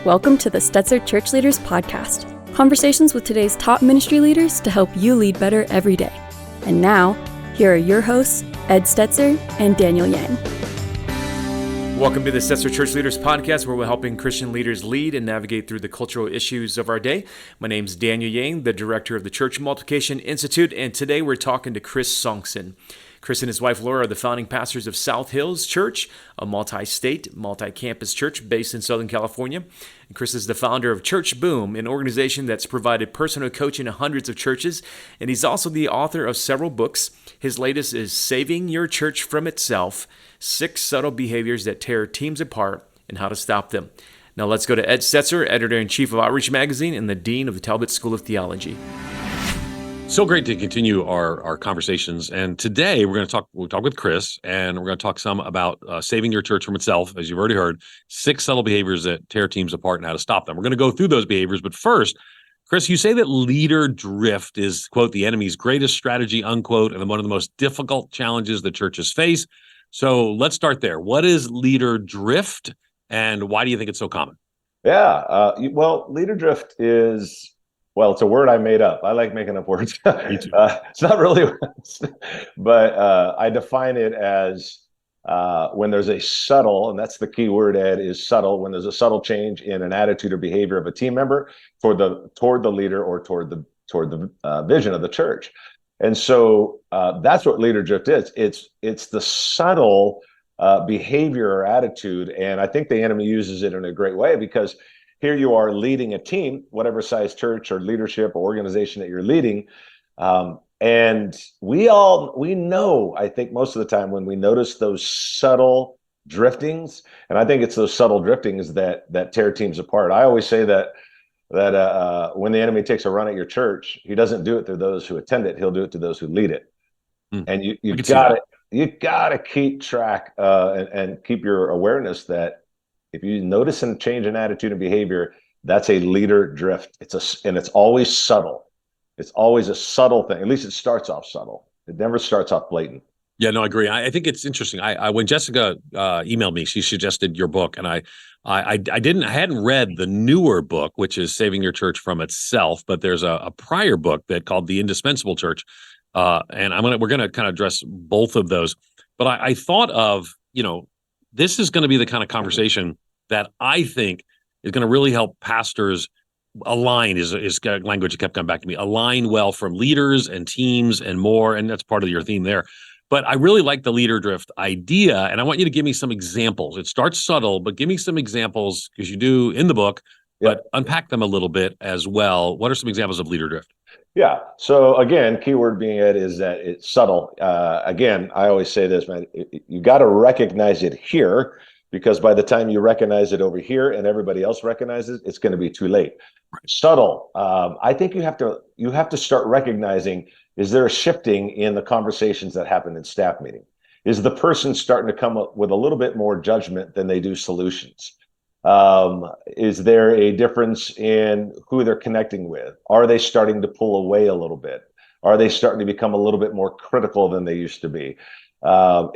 Welcome to the Stetzer Church Leaders Podcast. Conversations with today's top ministry leaders to help you lead better every day. And now, here are your hosts, Ed Stetzer and Daniel Yang. Welcome to the Stetzer Church Leaders Podcast, where we're helping Christian leaders lead and navigate through the cultural issues of our day. My name's Daniel Yang, the director of the Church Multiplication Institute, and today we're talking to Chris Sonksen. Chris and his wife Laura are the founding pastors of South Hills Church, a multi-state, multi-campus church based in Southern California. And Chris is the founder of Church Boom, an organization that's provided personal coaching to hundreds of churches. And he's also the author of several books. His latest is Saving Your Church from Itself, 6 Subtle Behaviors That Tear Teams Apart and How to Stop Them. Now let's go to Ed Stetzer, editor-in-chief of Outreach Magazine and the dean of the Talbot School of Theology. So great to continue our conversations. And today we'll talk with Chris, and we're going to talk some about saving your church from itself, as you've already heard, 6 subtle behaviors that tear teams apart and how to stop them. We're going to go through those behaviors. But first, Chris, you say that leader drift is, quote, the enemy's greatest strategy, unquote, and one of the most difficult challenges that churches face. So let's start there. What is leader drift, and why do you think it's so common? Well, leader drift is... Well, it's a word I made up. I like making up words. Me too. It's not really, but I define it as when there's a subtle, and that's the key word, Ed, is subtle. When there's a subtle change in an attitude or behavior of a team member toward the leader or toward the vision of the church. And so that's what leader drift is. It's the subtle behavior or attitude, and I think the enemy uses it in a great way because here you are leading a team, whatever size church or leadership or organization that you're leading. And we know, I think most of the time when we notice those subtle driftings, and I think it's those subtle driftings that tear teams apart. I always say that when the enemy takes a run at your church, he doesn't do it to those who attend it. He'll do it to those who lead it. And you gotta keep track and keep your awareness that if you notice a change in attitude and behavior, that's a leader drift. And it's always subtle. It's always a subtle thing. At least it starts off subtle. It never starts off blatant. Yeah, no, I agree. I think it's interesting. When Jessica emailed me, she suggested your book, and I hadn't read the newer book, which is Saving Your Church from Itself, but there's a prior book that called The Indispensable Church, and we're gonna kind of address both of those. But I thought of, this is going to be the kind of conversation that I think is going to really help pastors align, is language that kept coming back to me, align well from leaders and teams and more, and that's part of your theme there. But I really like the leader drift idea, and I want you to give me some examples. It starts subtle, but give me some examples, because you do in the book, but unpack them a little bit as well. What are some examples of leader drift? Yeah. So again, keyword being it is that it's subtle. Again, I always say this, man, you got to recognize it here, because by the time you recognize it over here and everybody else recognizes it's going to be too late. Right. Subtle. I think you have to start recognizing, is there a shifting in the conversations that happen in staff meeting? Is the person starting to come up with a little bit more judgment than they do solutions? Is there a difference in who they're connecting with? Are they starting to pull away a little bit? Are they starting to become a little bit more critical than they used to be? Are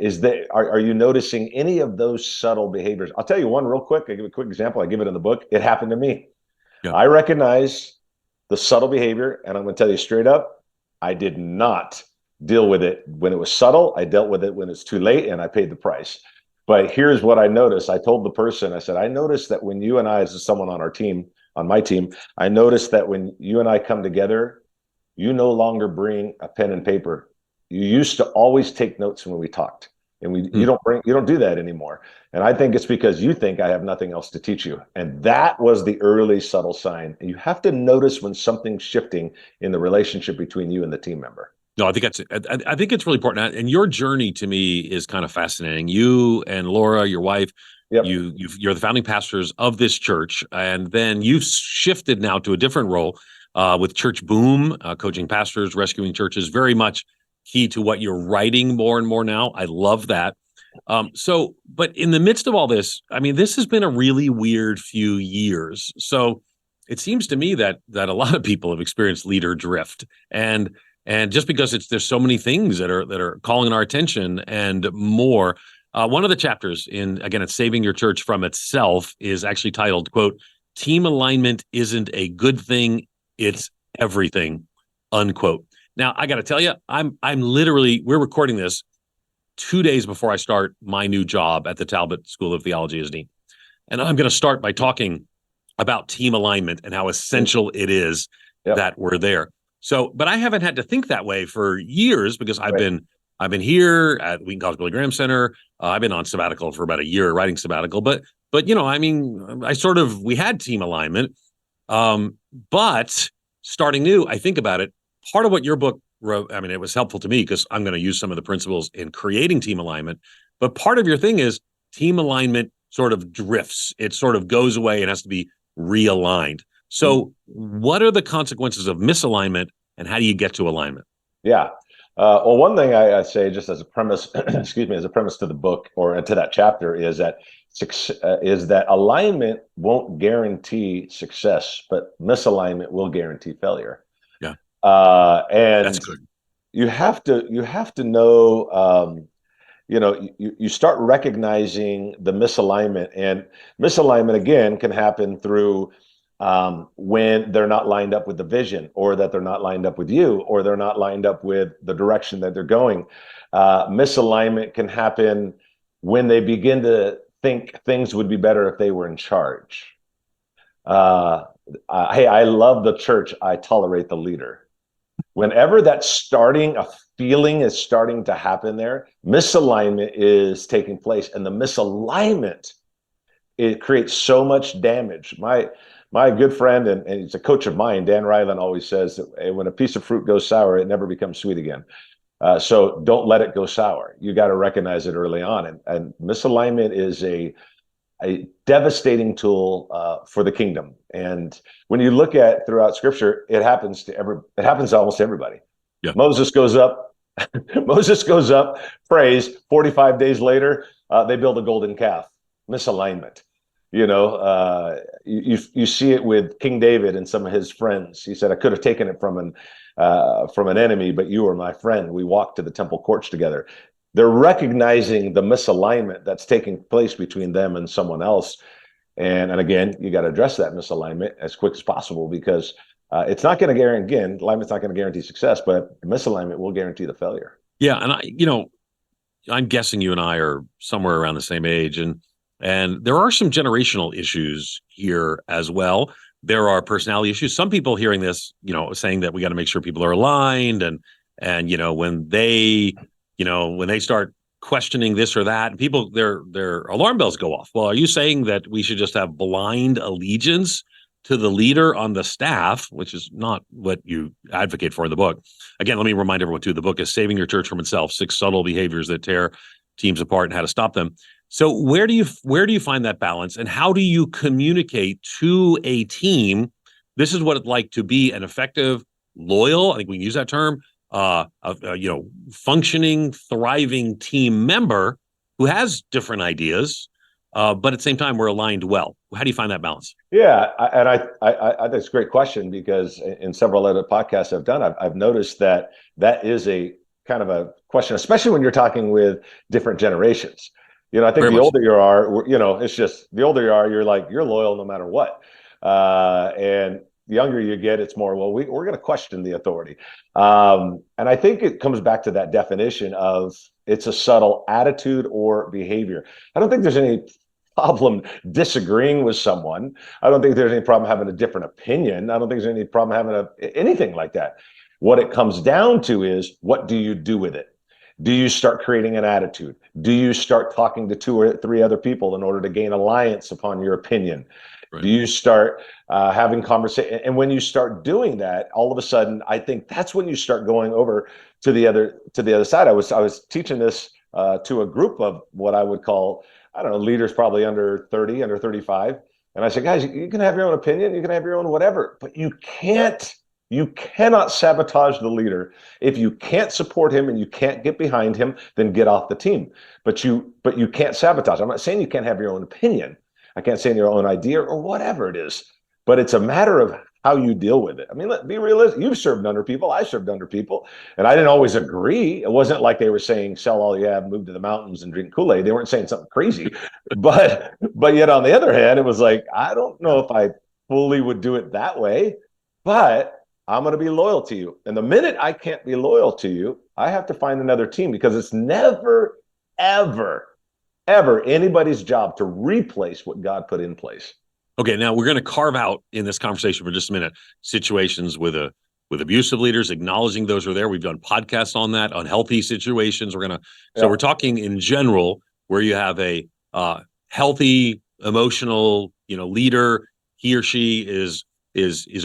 you noticing any of those subtle behaviors? I'll tell you one real quick. I give a quick example. I give it in the book. It happened to me. Yeah. I recognize the subtle behavior, and I'm going to tell you straight up, I did not deal with it when it was subtle. I dealt with it when it's too late, and I paid the price. But here's what I noticed. I told the person, I said, I noticed that when you and I, as someone on our team, on my team, I noticed that when you and I come together, you no longer bring a pen and paper. You used to always take notes when we talked, and you don't do that anymore. And I think it's because you think I have nothing else to teach you. And that was the early subtle sign. And you have to notice when something's shifting in the relationship between you and the team member. No, I think it's really important. And your journey to me is kind of fascinating. You and Laura, your wife, yep. You're the founding pastors of this church, and then you've shifted now to a different role with Church Boom, coaching pastors, rescuing churches, very much key to what you're writing more and more now. I love that. But in the midst of all this, I mean, this has been a really weird few years. So it seems to me that a lot of people have experienced leader drift, and just because there's so many things that are calling our attention and more. One of the chapters it's Saving Your Church from Itself is actually titled, quote, team alignment isn't a good thing, it's everything, unquote. Now, I got to tell you, I'm literally, we're recording this 2 days before I start my new job at the Talbot School of Theology as dean. And I'm going to start by talking about team alignment and how essential it is that we're there. So, but I haven't had to think that way for years because I've been here at Wheaton College Billy Graham Center. I've been on sabbatical for about a year, writing sabbatical. But I mean, we had team alignment. But starting new, I think about it. Part of what your book wrote, I mean, it was helpful to me because I'm going to use some of the principles in creating team alignment. But part of your thing is team alignment sort of drifts. It sort of goes away and has to be realigned. So what are the consequences of misalignment and how do you get to alignment? Yeah. Well, one thing I say just as a premise, excuse me, as a premise to the book or to that chapter is that alignment won't guarantee success, but misalignment will guarantee failure. Yeah. And that's good. You have to know, you start recognizing the misalignment, and misalignment again can happen through when they're not lined up with the vision, or that they're not lined up with you, or they're not lined up with the direction that they're going. Misalignment can happen when they begin to think things would be better if they were in charge. Hey, I love the church, I tolerate the leader. Whenever a feeling is starting to happen there, misalignment is taking place, and the misalignment, it creates so much damage. My good friend, and he's a coach of mine, Dan Ryland, always says that when a piece of fruit goes sour, it never becomes sweet again. So don't let it go sour. You got to recognize it early on. And misalignment is a devastating tool for the kingdom. And when you look at throughout Scripture, it happens to almost everybody. Yeah. Moses goes up, prays. 45 days later, they build a golden calf. Misalignment. You see it with King David and some of his friends. He said, I could have taken it from an enemy, but you were my friend. We walked to the temple courts together. They're recognizing the misalignment that's taking place between them and someone else. And again, you got to address that misalignment as quick as possible, because it's not going to guarantee, alignment's not going to guarantee success, but misalignment will guarantee the failure. Yeah. And I'm guessing you and I are somewhere around the same age, and there are some generational issues here as well. There are personality issues. Some people hearing this, saying that we got to make sure people are aligned, and when they start questioning this or that, people, their alarm bells go off. Well, are you saying that we should just have blind allegiance to the leader on the staff, which is not what you advocate for in the book? Again, let me remind everyone too, the book is Saving Your Church from Itself: 6 Subtle Behaviors That Tear Teams Apart and How to Stop Them. So where do you find that balance, and how do you communicate to a team, this is what it's like to be an effective, loyal, I think we can use that term, functioning, thriving team member who has different ideas, but at the same time we're aligned well? How do you find that balance? Yeah, I think it's a great question, because in several other podcasts I've done, I've noticed that is a kind of a question, especially when you're talking with different generations. I think the older you are, it's just the older you are, you're loyal no matter what. And the younger you get, it's more, well, we're going to question the authority. And I think it comes back to that definition of it's a subtle attitude or behavior. I don't think there's any problem disagreeing with someone. I don't think there's any problem having a different opinion. I don't think there's any problem having anything like that. What it comes down to is, what do you do with it? Do you start creating an attitude? Do you start talking to 2 or 3 other people in order to gain alliance upon your opinion? Right. Do you start having conversation? And when you start doing that, all of a sudden, I think that's when you start going over to the other side. I was teaching this to a group of what I would call, I don't know, leaders probably under 30, under 35. And I said, guys, you can have your own opinion, you can have your own whatever, but you cannot sabotage the leader. If you can't support him and you can't get behind him, then get off the team. But you can't sabotage. I'm not saying you can't have your own opinion. I can't say your own idea or whatever it is, but it's a matter of how you deal with it. I mean, let's be realistic. You've served under people. I served under people, and I didn't always agree. It wasn't like they were saying, sell all you have, move to the mountains and drink Kool-Aid. They weren't saying something crazy, but yet on the other hand, it was like, I don't know if I fully would do it that way, but I'm going to be loyal to you. And the minute I can't be loyal to you, I have to find another team, because it's never, ever, ever anybody's job to replace what God put in place. Okay, now we're going to carve out in this conversation for just a minute situations with abusive leaders, acknowledging those are there. We've done podcasts on that, unhealthy situations. So we're talking in general where you have a healthy, emotional, leader. He or she is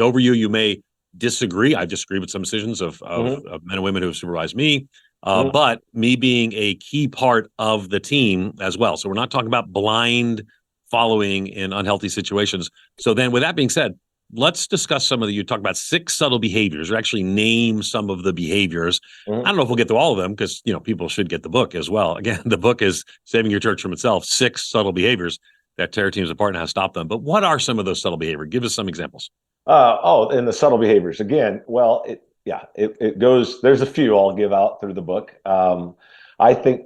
over you. You may disagree. I disagree with some decisions of men and women who have supervised me, but me being a key part of the team as well. So we're not talking about blind following in unhealthy situations. So then with that being said, let's discuss you talk about 6 subtle behaviors, or actually name some of the behaviors. I don't know if we'll get through all of them, because, people should get the book as well. Again, the book is Saving Your Church from Itself, 6 subtle behaviors that tear teams apart and how to stop them. But what are some of those subtle behaviors? Give us some examples. And the subtle behaviors again. Well, it goes, there's a few I'll give out through the book. I think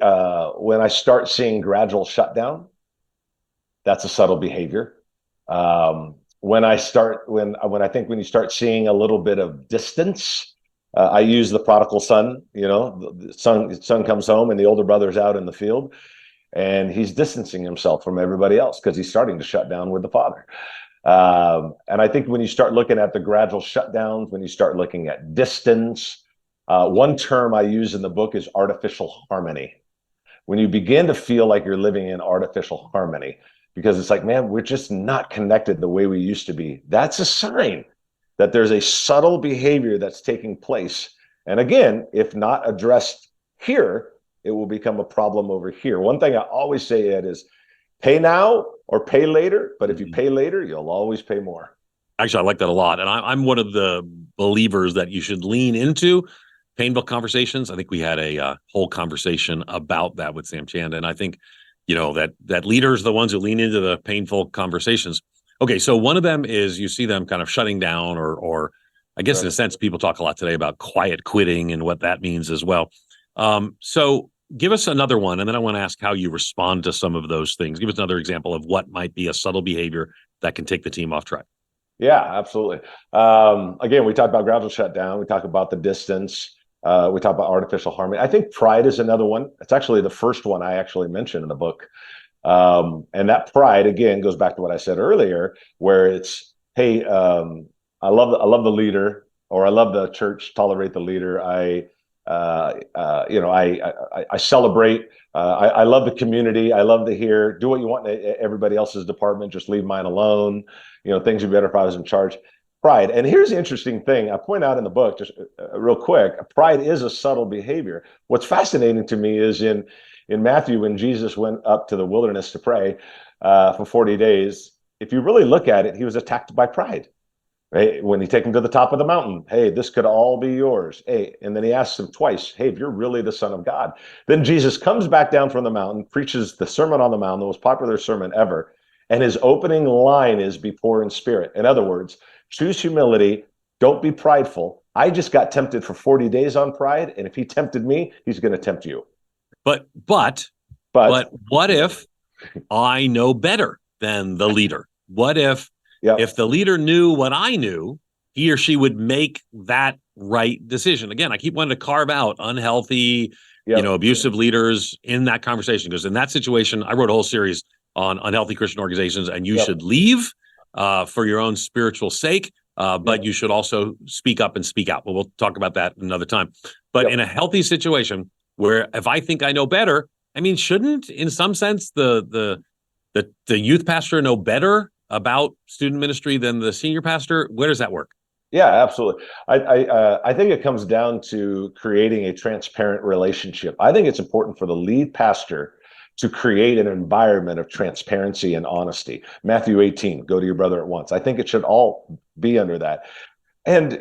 when I start seeing gradual shutdown, that's a subtle behavior. When you start seeing a little bit of distance, I use the prodigal son. The son comes home and the older brother's out in the field, and he's distancing himself from everybody else because he's starting to shut down with the father. And I think when you start looking at the gradual shutdowns, when you start looking at distance, one term I use in the book is artificial harmony. When you begin to feel like you're living in artificial harmony, because it's like, man, we're just not connected the way we used to be. That's a sign that there's a subtle behavior that's taking place. And again, if not addressed here, it will become a problem over here. One thing I always say, Ed, is pay now or pay later. But if you pay later, you'll always pay more. Actually, I like that a lot. And I'm one of the believers that you should lean into painful conversations. I think we had a whole conversation about that with Sam Chanda. And I think that leaders are the ones who lean into the painful conversations. Okay, so one of them is you see them kind of shutting down, or I guess in a sense, people talk a lot today about quiet quitting and what that means as well. So give us another one, and then I want to ask how you respond to some of those things. Give us another example of what might be a subtle behavior that can take the team off track. Yeah, absolutely. Again, we talked about gradual shutdown. We talk about the distance. We talk about artificial harmony. I think pride is another one. It's actually the first one I actually mentioned in the book. And that pride, again, goes back to what I said earlier, where it's, hey, I love the leader, or I love the church, tolerate the leader. I celebrate. I love the community. I love to hear, do what you want in everybody else's department. Just leave mine alone. Things would be better if I was in charge. Pride. And here's the interesting thing I point out in the book, just real quick. Pride is a subtle behavior. What's fascinating to me is in Matthew, when Jesus went up to the wilderness to pray for 40 days, if you really look at it, he was attacked by pride. Right? When he take him to the top of the mountain, hey, this could all be yours. Hey, and then he asks him twice, hey, if you're really the Son of God. Then Jesus comes back down from the mountain, preaches the Sermon on the Mount, the most popular sermon ever. And his opening line is, be poor in spirit. In other words, choose humility. Don't be prideful. I just got tempted for 40 days on pride. And if he tempted me, he's going to tempt you. But what if I know better than the leader? What if the leader knew what I knew, he or she would make that right decision? Again, I keep wanting to carve out unhealthy, abusive leaders in that conversation, because in that situation, I wrote a whole series on unhealthy Christian organizations, and you should leave for your own spiritual sake, but you should also speak up and speak out. But we'll talk about that another time. But in a healthy situation where if I think I know better, I mean, shouldn't, in some sense, the youth pastor know better about student ministry than the senior pastor? Where does that work? Yeah, absolutely. I think it comes down to creating a transparent relationship. I think it's important for the lead pastor to create an environment of transparency and honesty. Matthew 18, go to your brother at once. I think it should all be under that. And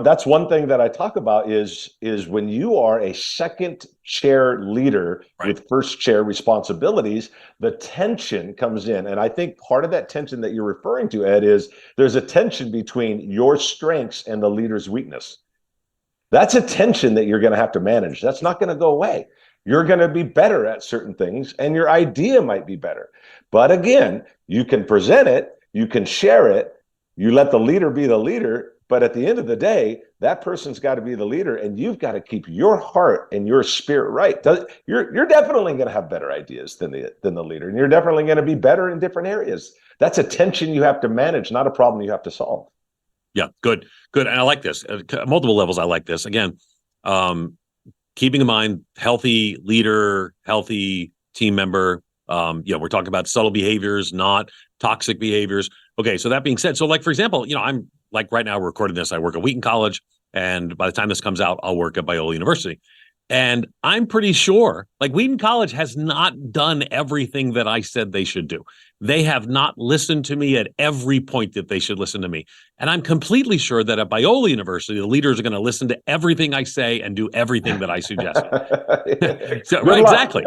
that's one thing that I talk about is when you are a second chair leader with first chair responsibilities, the tension comes in. And I think part of that tension that you're referring to, Ed, is there's a tension between your strengths and the leader's weakness. That's a tension that you're going to have to manage. That's not going to go away. You're going to be better at certain things, and your idea might be better. But again, you can present it. You can share it. You let the leader be the leader. But at the end of the day, that person's got to be the leader, and you've got to keep your heart and your spirit right. You're definitely going to have better ideas than the leader, and you're definitely going to be better in different areas. That's a tension you have to manage, not a problem you have to solve. Yeah, good. And I like this. Multiple levels, I like this. Again, keeping in mind, healthy leader, healthy team member. We're talking about subtle behaviors, not toxic behaviors. Okay, so that being said, so like, for example, I'm like right now recording this, I work at Wheaton College, and by the time this comes out, I'll work at Biola University. And I'm pretty sure, like, Wheaton College has not done everything that I said they should do. They have not listened to me at every point that they should listen to me. And I'm completely sure that at Biola University, the leaders are going to listen to everything I say and do everything that I suggest. Right, exactly.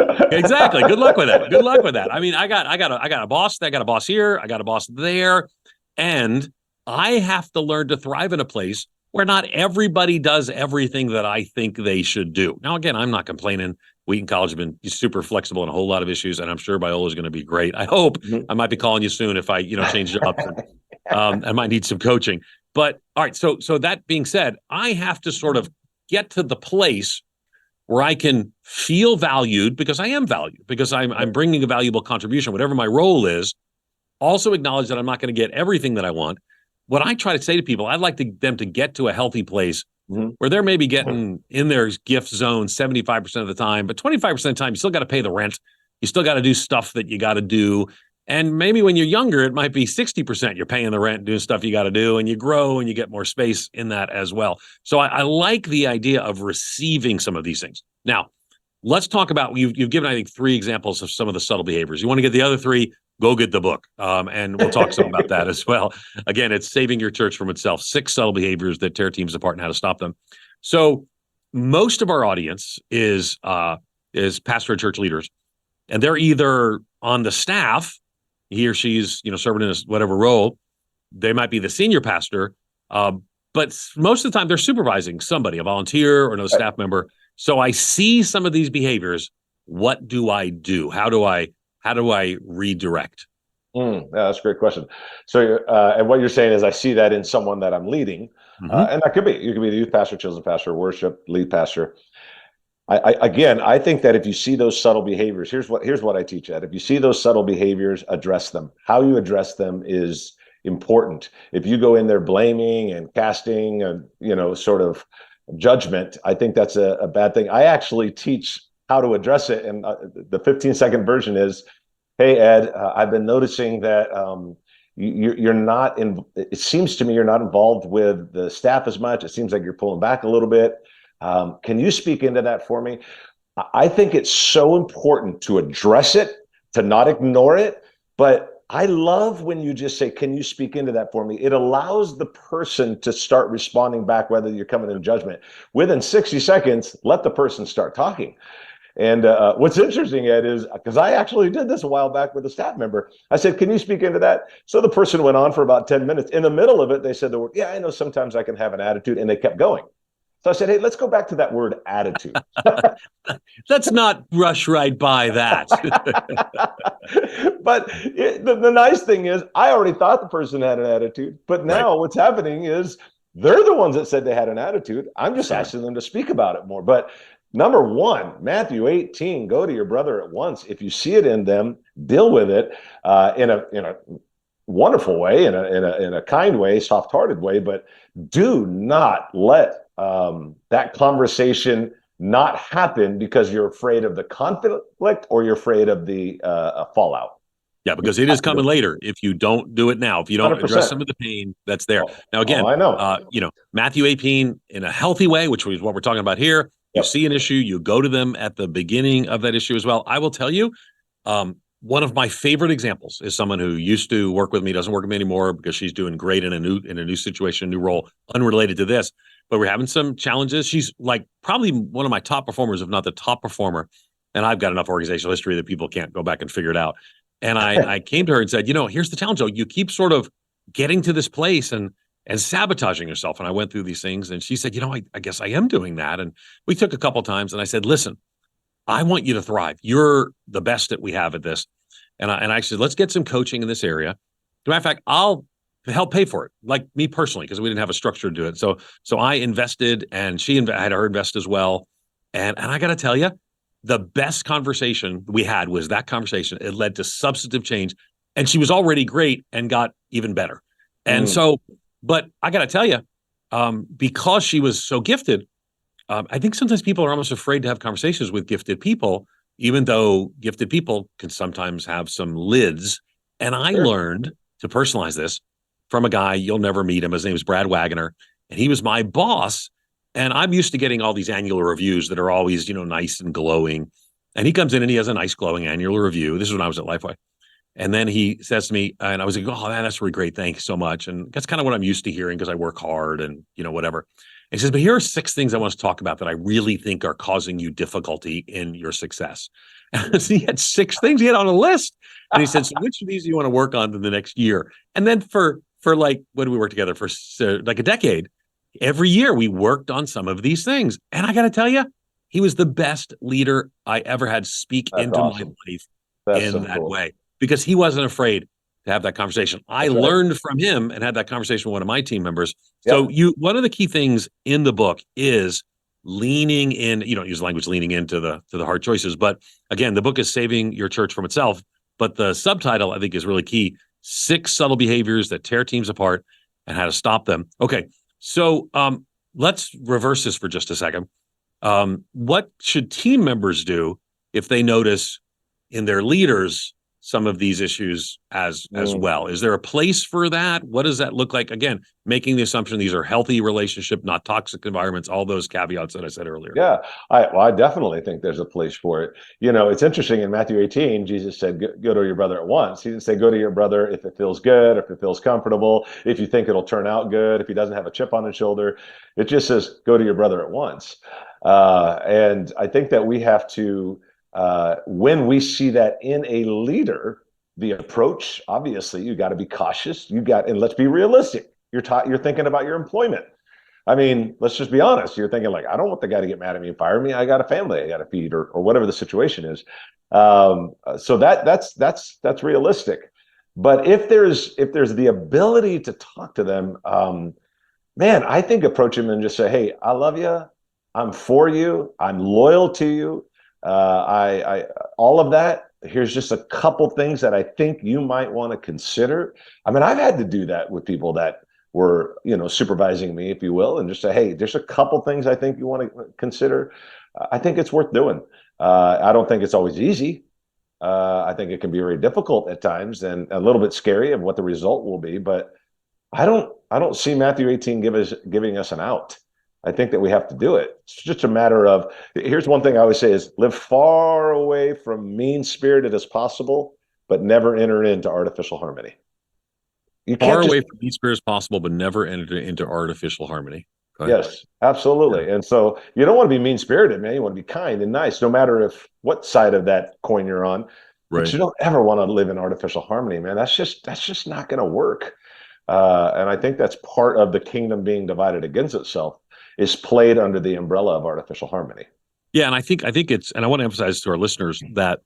Good luck with that. I mean, I got a boss. I got a boss here. I got a boss there. And I have to learn to thrive in a place where not everybody does everything that I think they should do. Now, again, I'm not complaining. Wheaton College has been super flexible in a whole lot of issues, and I'm sure Biola is going to be great. I hope. I might be calling you soon if I, change jobs. I might need some coaching. But all right, so that being said, I have to sort of get to the place where I can feel valued, because I am valued, because I'm bringing a valuable contribution, whatever my role is. Also acknowledge that I'm not going to get everything that I want. What I try to say to people, I'd like them to get to a healthy place where they're maybe getting in their gift zone 75% of the time, but 25% of the time, you still got to pay the rent. You still got to do stuff that you got to do. And maybe when you're younger, it might be 60% you're paying the rent, doing stuff you got to do, and you grow and you get more space in that as well. So I like the idea of receiving some of these things. Now, let's talk about, you've given, I think, 3 examples of some of the subtle behaviors. You want to get the other 3? Go get the book, and we'll talk some about that as well. Again, it's Saving Your Church from Itself, 6 subtle behaviors that tear teams apart and how to stop them. So most of our audience is pastor and church leaders, and they're either on the staff, he or she's serving in whatever role. They might be the senior pastor, but most of the time they're supervising somebody, a volunteer or another staff member. So I see some of these behaviors. What do I do? How do I redirect? Yeah, that's a great question. So, and what you're saying is, I see that in someone that I'm leading, and that could be, you could be the youth pastor, children's pastor, worship, lead pastor. I think that if you see those subtle behaviors, here's what I teach at. If you see those subtle behaviors, address them. How you address them is important. If you go in there blaming and casting and sort of judgment, I think that's a bad thing. I actually teach how to address it, and the 15-second version is, hey, Ed, I've been noticing that you're not in. It seems to me you're not involved with the staff as much. It seems like you're pulling back a little bit. Can you speak into that for me? I think it's so important to address it, to not ignore it. But I love when you just say, can you speak into that for me? It allows the person to start responding back, whether you're coming in judgment. Within 60 seconds, let the person start talking. And what's interesting, Ed, is because I actually did this a while back with a staff member. I said, can you speak into that? So the person went on for about 10 minutes. In the middle of it, they said the word, yeah, I know sometimes I can have an attitude, and they kept going. So I said, hey, let's go back to that word attitude. Let's not rush right by that. But the nice thing is, I already thought the person had an attitude, but now what's happening is they're the ones that said they had an attitude. I'm just asking them to speak about it more. But number 1, Matthew 18, go to your brother at once. If you see it in them, deal with it in a wonderful way, in a kind way, soft-hearted way, but do not let that conversation not happen because you're afraid of the conflict or you're afraid of the fallout. Yeah, because it is coming later if you don't do it now. If you don't 100%. Address some of the pain that's there. Now, again, I know. Matthew 18 in a healthy way, which is what we're talking about here. You see an issue, you go to them at the beginning of that issue as well. I will tell you, one of my favorite examples is someone who used to work with me, doesn't work with me anymore because she's doing great in a new situation, new role, unrelated to this. But we're having some challenges. She's like probably one of my top performers, if not the top performer. And I've got enough organizational history that people can't go back and figure it out. And I came to her and said, here's the challenge, though. You keep sort of getting to this place and sabotaging yourself. And I went through these things. And she said, I guess I am doing that. And we took a couple of times. And I said, listen, I want you to thrive. You're the best that we have at this. And I said, let's get some coaching in this area. matter of fact, I'll help pay for it, like me personally, because we didn't have a structure to do it. So I invested, and she had her invest as well. And I got to tell you, the best conversation we had was that conversation. It led to substantive change, and she was already great and got even better. And so, but I got to tell you, because she was so gifted, I think sometimes people are almost afraid to have conversations with gifted people, even though gifted people can sometimes have some lids. And I learned to personalize this from a guy, you'll never meet him. His name is Brad Wagner, and he was my boss. And I'm used to getting all these annual reviews that are always, nice and glowing. And he comes in and he has a nice glowing annual review. This is when I was at Lifeway. And then he says to me, and I was like, oh, man, that's really great. Thanks so much. And that's kind of what I'm used to hearing because I work hard and, whatever. And he says, but here are 6 things I want to talk about that I really think are causing you difficulty in your success. And so he had 6 things he had on a list. And he said, so which of these do you want to work on in the next year? And then for like, when we worked together for like a decade, every year we worked on some of these things. And I got to tell you, he was the best leader I ever had speak into my life in that way, because he wasn't afraid to have that conversation. I learned from him and had that conversation with one of my team members. So one of the key things in the book is leaning in. You don't use language leaning into the hard choices, but again, the book is Saving Your Church from Itself. But the subtitle, I think, is really key: 6 subtle behaviors that tear teams apart and how to stop them. Okay, so let's reverse this for just a second. What should team members do if they notice in their leaders some of these issues as well? Is there a place for that? What does that look like? Again, making the assumption these are healthy relationship, not toxic environments, all those caveats that I said earlier. Yeah, I definitely think there's a place for it. It's interesting, in Matthew 18, Jesus said, go to your brother at once. He didn't say go to your brother if it feels good, if it feels comfortable, if you think it'll turn out good, if he doesn't have a chip on his shoulder. It just says go to your brother at once. And I think that we have to, when we see that in a leader, the approach, obviously, you got to be cautious. And let's be realistic. You're thinking about your employment. I mean, let's just be honest. You're thinking like, I don't want the guy to get mad at me and fire me. I got a family I got to feed, or whatever the situation is. So that's realistic. But if there's the ability to talk to them, man, I think approach them and just say, hey, I love you. I'm for you. I'm loyal to you. I all of that. Here's just a couple things that I think you might want to consider. I mean, I've had to do that with people that were, supervising me, if you will, and just say, hey, there's a couple things I think you want to consider. I think it's worth doing. I don't think it's always easy. I think it can be very difficult at times and a little bit scary of what the result will be. But I don't see Matthew 18 giving us an out. I think that we have to do it. It's just a matter of, here's one thing I always say is live far away from mean-spirited as possible, but never enter into artificial harmony. You can't far away from mean-spirited as possible, but never enter into artificial harmony. Yes, absolutely. Yeah. And so you don't want to be mean-spirited, man. You want to be kind and nice, no matter what side of that coin you're on. Right. But you don't ever want to live in artificial harmony, man. That's just not going to work. And I think that's part of the kingdom being divided against itself, is played under the umbrella of artificial harmony. Yeah, and I think it's, and I want to emphasize to our listeners that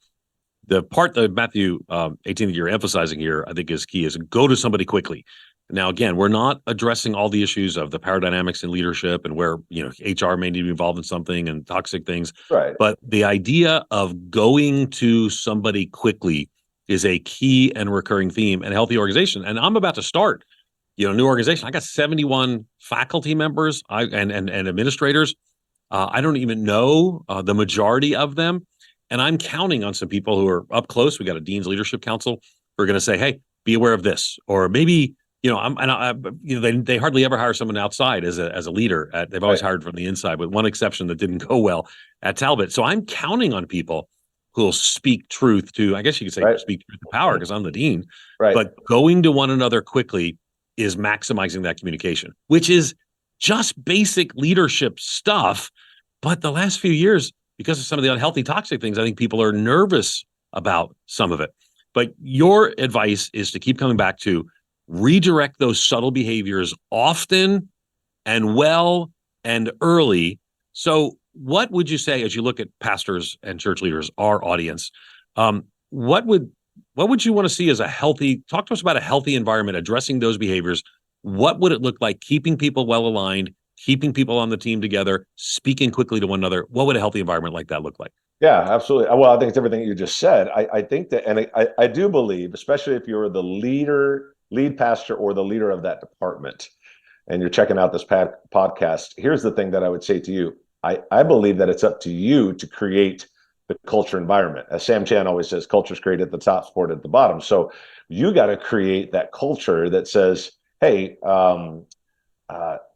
the part that Matthew 18 that you're emphasizing here, I think is key, is go to somebody quickly. Now, again, we're not addressing all the issues of the power dynamics in leadership and where, HR may need to be involved in something and toxic things. Right. But the idea of going to somebody quickly is a key and recurring theme in a healthy organization. And I'm about to start, new organization. I got 71 faculty members and administrators. I don't even know the majority of them. And I'm counting on some people who are up close. We got a Dean's Leadership Council who are going to say, hey, be aware of this. Or maybe, they hardly ever hire someone outside as a leader. They've always hired from the inside, with one exception that didn't go well at Talbot. So I'm counting on people who will speak truth to, I guess you could say, speak truth to power, because I'm the dean. Right. But going to one another quickly is maximizing that communication, which is just basic leadership stuff. But the last few years, because of some of the unhealthy, toxic things, I think people are nervous about some of it. But your advice is to keep coming back to redirect those subtle behaviors often and well and early. So what would you say, as you look at pastors and church leaders, our audience, what would what would you want to see as talk to us about a healthy environment, addressing those behaviors. What would it look like, keeping people well aligned, keeping people on the team together, speaking quickly to one another? What would a healthy environment like that look like? Yeah, absolutely. Well, I think it's everything you just said. I think that, and I do believe, especially if you're the lead pastor or the leader of that department, and you're checking out this podcast, here's the thing that I would say to you. I believe that it's up to you to create the culture environment. As Sam Chan always says, culture is created at the top, sport at the bottom. So you got to create that culture that says, hey,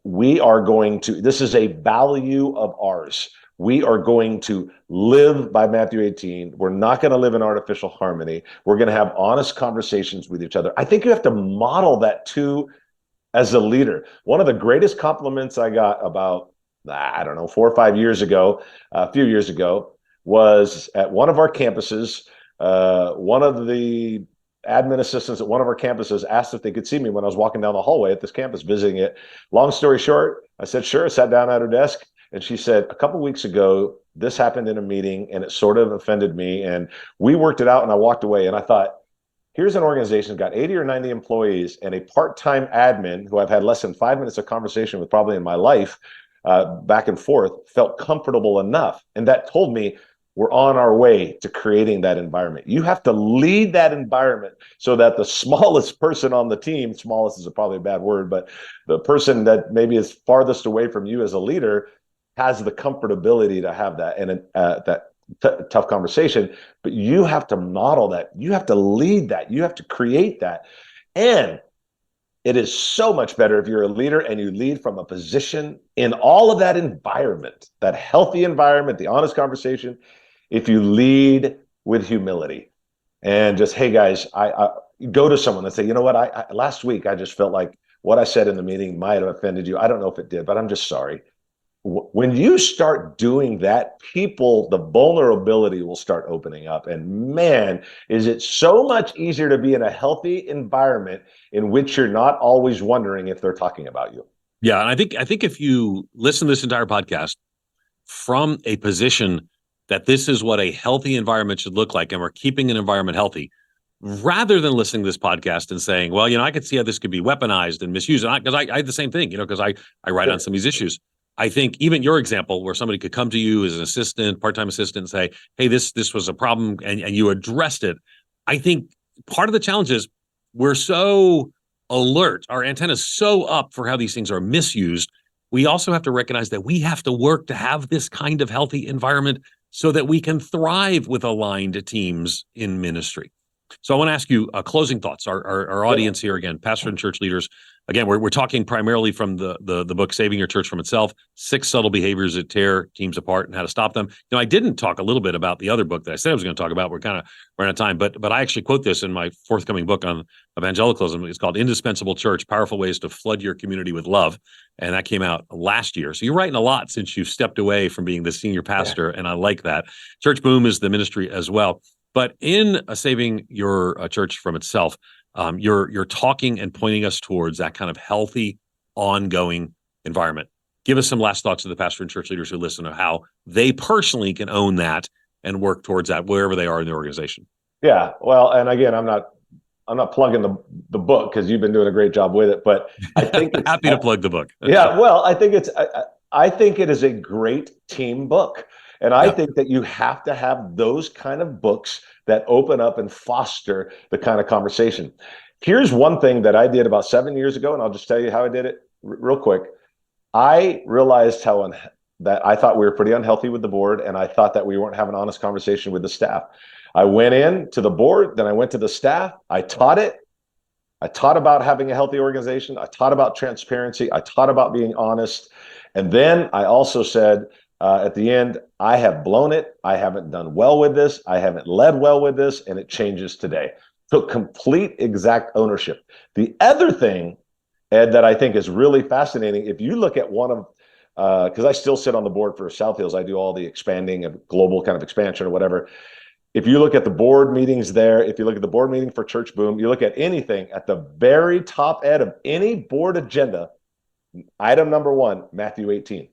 we are going to, this is a value of ours. We are going to live by Matthew 18. We're not going to live in artificial harmony. We're going to have honest conversations with each other. I think you have to model that too as a leader. One of the greatest compliments I got about, I don't know, 4 or 5 years ago, a few years ago, was at one of our campuses. One of the admin assistants at one of our campuses asked if they could see me when I was walking down the hallway at this campus visiting it. Long story short, I said, sure. I sat down at her desk, and she said, a couple of weeks ago, this happened in a meeting and it sort of offended me. And we worked it out and I walked away. And I thought, here's an organization that's got 80 or 90 employees and a part-time admin who I've had less than 5 minutes of conversation with probably in my life, back and forth, felt comfortable enough. And that told me we're on our way to creating that environment. You have to lead that environment so that the smallest person on the team, smallest is probably a bad word, but the person that maybe is farthest away from you as a leader has the comfortability to have that and tough conversation. But you have to model that. You have to lead that. You have to create that. And it is so much better if you're a leader and you lead from a position in all of that environment, that healthy environment, the honest conversation, if you lead with humility and just, hey guys, I go to someone and say, you know what, I last week I just felt like what I said in the meeting might have offended you. I don't know if it did, but I'm just sorry. When you start doing that, the vulnerability will start opening up. And man, is it so much easier to be in a healthy environment in which you're not always wondering if they're talking about you. Yeah, and I think if you listen to this entire podcast from a position that this is what a healthy environment should look like, and we're keeping an environment healthy, rather than listening to this podcast and saying, well, I could see how this could be weaponized and misused. Because I had the same thing, because I write on some of these issues. I think even your example where somebody could come to you as an assistant, part-time assistant, and say, hey, this was a problem, and you addressed it. I think part of the challenge is we're so alert, our antenna's so up for how these things are misused. We also have to recognize that we have to work to have this kind of healthy environment so that we can thrive with aligned teams in ministry. So I want to ask you closing thoughts. Our audience here, again, pastor and church leaders. Again, we're talking primarily from the book, Saving Your Church from Itself, 6 Subtle Behaviors That Tear Teams Apart and How to Stop Them. I didn't talk a little bit about the other book that I said I was going to talk about. We're kind of running out of time, but I actually quote this in my forthcoming book on evangelicalism. It's called Indispensable Church, Powerful Ways to Flood Your Community with Love. And that came out last year. So you're writing a lot since you've stepped away from being the senior pastor. Yeah. And I like that. Church Boom is the ministry as well. But in Saving Your Church from Itself, you're talking and pointing us towards that kind of healthy, ongoing environment. Give us some last thoughts to the pastor and church leaders who listen of how they personally can own that and work towards that wherever they are in the organization. Yeah, well, and again, I'm not plugging the book because you've been doing a great job with it, but I think it's happy to plug the book. Yeah, well, I think it is a great team book. And I think that you have to have those kind of books that open up and foster the kind of conversation. Here's one thing that I did about 7 years ago, and I'll just tell you how I did it real quick. I realized that I thought we were pretty unhealthy with the board, and I thought that we weren't having an honest conversation with the staff. I went in to the board, then I went to the staff. I taught it. I taught about having a healthy organization. I taught about transparency. I taught about being honest. And then I also said, at the end, I have blown it. I haven't done well with this. I haven't led well with this, and it changes today. So complete exact ownership. The other thing, Ed, that I think is really fascinating, if you look at one of, because I still sit on the board for South Hills, I do all the expanding of global kind of expansion or whatever. If you look at the board meetings there, if you look at the board meeting for Church Boom, you look at anything at the very top end of any board agenda, item number 1, Matthew 18.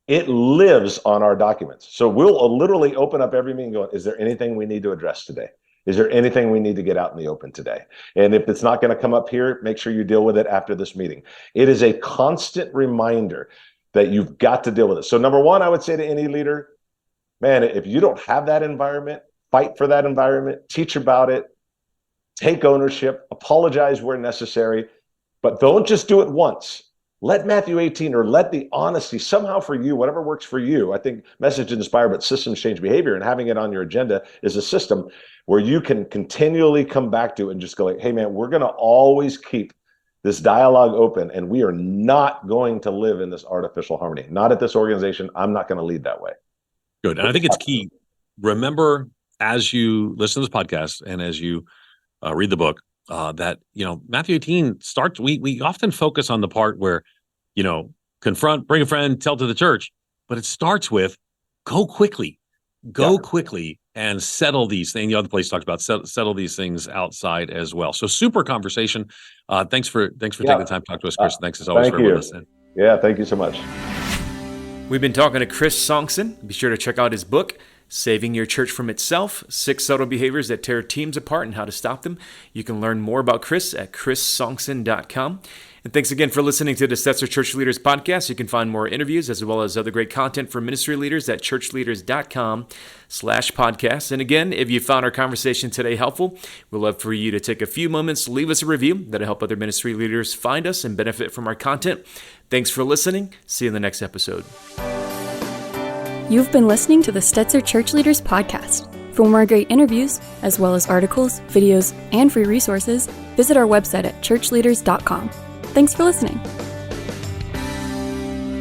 It lives on our documents. So we'll literally open up every meeting going, is there anything we need to address today? Is there anything we need to get out in the open today? And if it's not going to come up here, make sure you deal with it after this meeting. It is a constant reminder that you've got to deal with it. So number one, I would say to any leader, man, if you don't have that environment, fight for that environment, teach about it, take ownership, apologize where necessary, but don't just do it once. Let Matthew 18 or let the honesty somehow for you, whatever works for you. I think message inspire, but systems change behavior, and having it on your agenda is a system where you can continually come back to and just go like, hey man, we're going to always keep this dialogue open, and we are not going to live in this artificial harmony. Not at this organization. I'm not going to lead that way. Good. And I think it's key. Remember, as you listen to this podcast and as you read the book, that, Matthew 18 starts, we often focus on the part where, confront, bring a friend, tell to the church, but it starts with go quickly and settle these things. The other place talks about settle these things outside as well. So super conversation. Thanks for taking the time to talk to us, Chris. Thanks as always for listening. Yeah, thank you so much. We've been talking to Chris Sonksen. Be sure to check out his book, Saving Your Church from Itself, 6 Subtle Behaviors That Tear Teams Apart and How to Stop Them. You can learn more about Chris at ChrisSonksen.com. And thanks again for listening to the Stetzer Church Leaders podcast. You can find more interviews as well as other great content for ministry leaders at ChurchLeaders.com/podcast. And again, if you found our conversation today helpful, we'd love for you to take a few moments, leave us a review that'll help other ministry leaders find us and benefit from our content. Thanks for listening. See you in the next episode. You've been listening to the Stetzer Church Leaders podcast. For more great interviews, as well as articles, videos, and free resources, visit our website at ChurchLeaders.com. Thanks for listening.